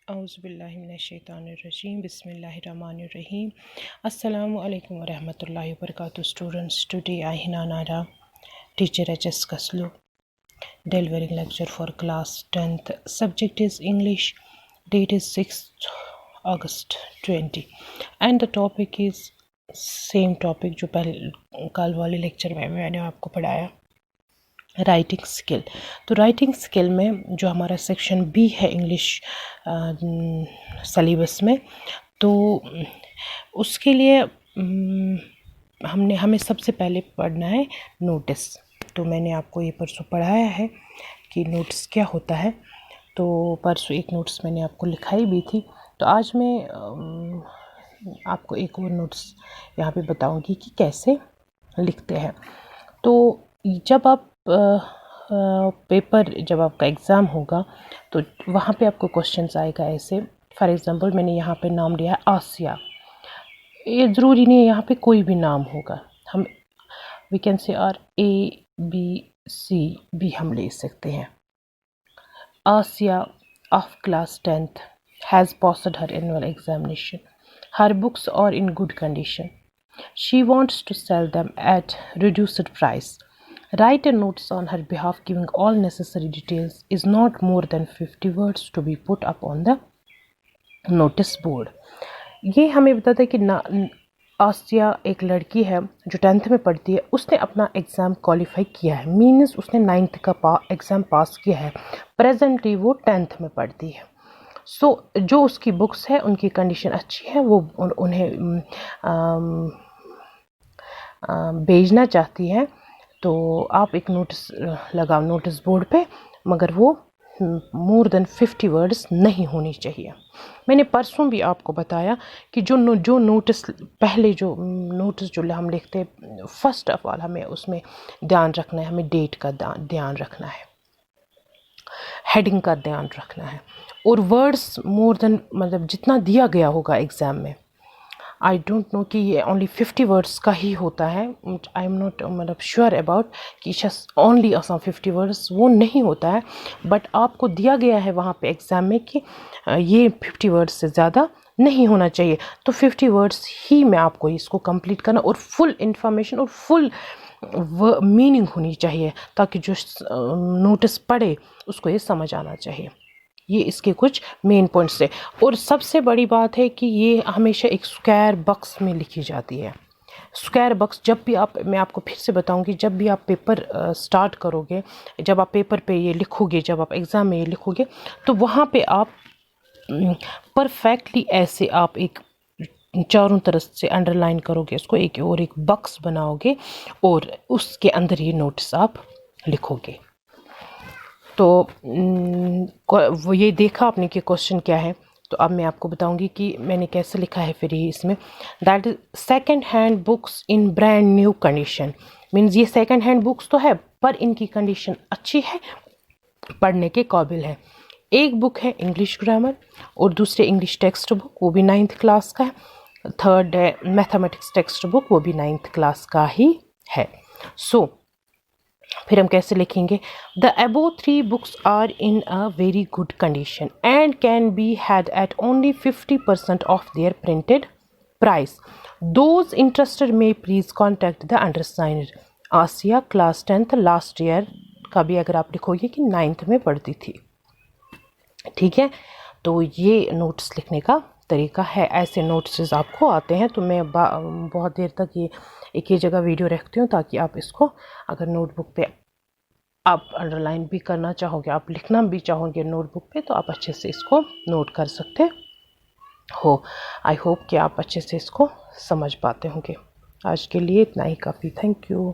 اعوذ باللہ من الشیطان الرجیم بسم اللہ الرحمن الرحیم السلام علیکم ورحمۃ اللہ وبرکاتہ students. Today I Hina Nara, teacher HS Kaslu, delivering lecture for class 10th. Subject is English. Date is 6th August 20 and the topic is same topic جو کل والے لیکچر میں نے آپ کو پڑھایا, رائٹنگ اسکل. تو رائٹنگ اسکل میں جو ہمارا سیکشن بی ہے انگلش سلیبس میں, تو اس کے لیے ہمیں سب سے پہلے پڑھنا ہے نوٹس. تو میں نے آپ کو یہ پرسوں پڑھایا ہے کہ نوٹس کیا ہوتا ہے. تو پرسوں ایک نوٹس میں نے آپ کو لکھائی بھی تھی. تو آج میں آپ کو ایک اور نوٹس یہاں پہ بتاؤں گی کہ کیسے لکھتے ہیں. تو جب آپ جب آپ کا ایگزام ہوگا تو وہاں پہ آپ کو کوشچنس آئے گا ایسے. فار ایگزامپل میں نے یہاں پہ نام لیا ہے آسیہ. یہ ضروری نہیں ہے یہاں پہ کوئی بھی نام ہوگا, ہم وی کین سے ABCD بھی ہم لے سکتے ہیں. Asiya of class 10th has passed her annual examination. Her books are in good condition. She wants to sell them at reduced price. Write a notice on her behalf giving all necessary details. Is not more than 50 words to be put up on the notice board. یہ ہمیں بتاتا ہے کہ آسیہ ایک لڑکی ہے جو 10th میں پڑھتی ہے. اس نے اپنا ایگزام کوالیفائی کیا ہے, مینس اس نے 9th کا ایگزام پاس کیا ہے. پریزنٹلی وہ 10th میں پڑھتی ہے. سو جو اس کی بکس ہے ان کی کنڈیشن اچھی ہے, وہ انہیں بھیجنا چاہتی ہے. تو آپ ایک نوٹس لگاؤ نوٹس بورڈ پہ, مگر وہ مور دین 50 ورڈز نہیں ہونی چاہیے. میں نے پرسوں بھی آپ کو بتایا کہ جو نوٹس پہلے جو نوٹس جو ہم لکھتے ہیں, فرسٹ آف آل ہمیں اس میں دھیان رکھنا ہے, ہمیں ڈیٹ کا دھیان رکھنا ہے, ہیڈنگ کا دھیان رکھنا ہے, اور ورڈز مور دین مطلب جتنا دیا گیا ہوگا ایگزام میں. آئی ڈونٹ نو کہ یہ اونلی 50 ورڈس کا ہی ہوتا ہے. آئی ایم ناٹ مطلب شیور اباؤٹ کہ اونلی آسان 50 ورڈس, وہ نہیں ہوتا ہے. بٹ آپ کو دیا گیا ہے وہاں پہ ایگزام میں کہ یہ 50 ورڈس سے زیادہ نہیں ہونا چاہیے. تو 50 ورڈس ہی میں آپ کو اس کو کمپلیٹ کرنا, اور فل انفارمیشن اور فل میننگ ہونی چاہیے, تاکہ جو نوٹس پڑھے اس کو یہ سمجھ آنا چاہیے. یہ اس کے کچھ مین پوائنٹس ہے. اور سب سے بڑی بات ہے کہ یہ ہمیشہ ایک اسکوائر باکس میں لکھی جاتی ہے. اسکوائر باکس جب بھی میں آپ کو پھر سے بتاؤں گی, جب بھی آپ پیپر سٹارٹ کرو گے, جب آپ پیپر پہ یہ لکھو گے, جب آپ ایگزام میں یہ لکھو گے, تو وہاں پہ آپ پرفیکٹلی ایسے آپ ایک چاروں طرف سے انڈر لائن کرو گے اس کو, ایک باکس بناؤ گے, اور اس کے اندر یہ نوٹس آپ لکھو گے. تو وہ یہ دیکھا آپ نے کہ کوشچن کیا ہے. تو اب میں آپ کو بتاؤں گی کہ میں نے کیسے لکھا ہے. پھر یہ اس میں that is second hand books in brand new condition. Means یہ سیکنڈ ہینڈ بکس تو ہے پر ان کی کنڈیشن اچھی ہے, پڑھنے کے قابل ہے. ایک بک ہے انگلش گرامر, اور دوسرے انگلش ٹیکسٹ بک, وہ بھی 9th کلاس کا ہے. تھرڈ ہے میتھمیٹکس ٹیکسٹ بک, وہ بھی 9th کلاس کا ہی ہے. سو پھر ہم کیسے لکھیں گے. The above 3 books are in a very good condition and can be had at only 50% of their printed price. Those interested may please contact the undersigned. Asiya class 10th last year کا بھی اگر آپ لکھو گے کہ 9th میں پڑھتی تھی. ٹھیک ہے, تو یہ نوٹس لکھنے کا طریقہ ہے. ایسے نوٹسز آپ کو آتے ہیں, تو میں بہت دیر تک یہ ایک ہی جگہ ویڈیو رکھتی ہوں, تاکہ آپ اس کو اگر نوٹ بک پہ آپ انڈر لائن بھی کرنا چاہو گے, آپ لکھنا بھی چاہو گے نوٹ بک پہ, تو آپ اچھے سے اس کو نوٹ کر سکتے ہو. آئی ہوپ کہ آپ اچھے سے اس کو سمجھ پاتے ہوں گے. آج کے لیے اتنا ہی کافی. Thank you.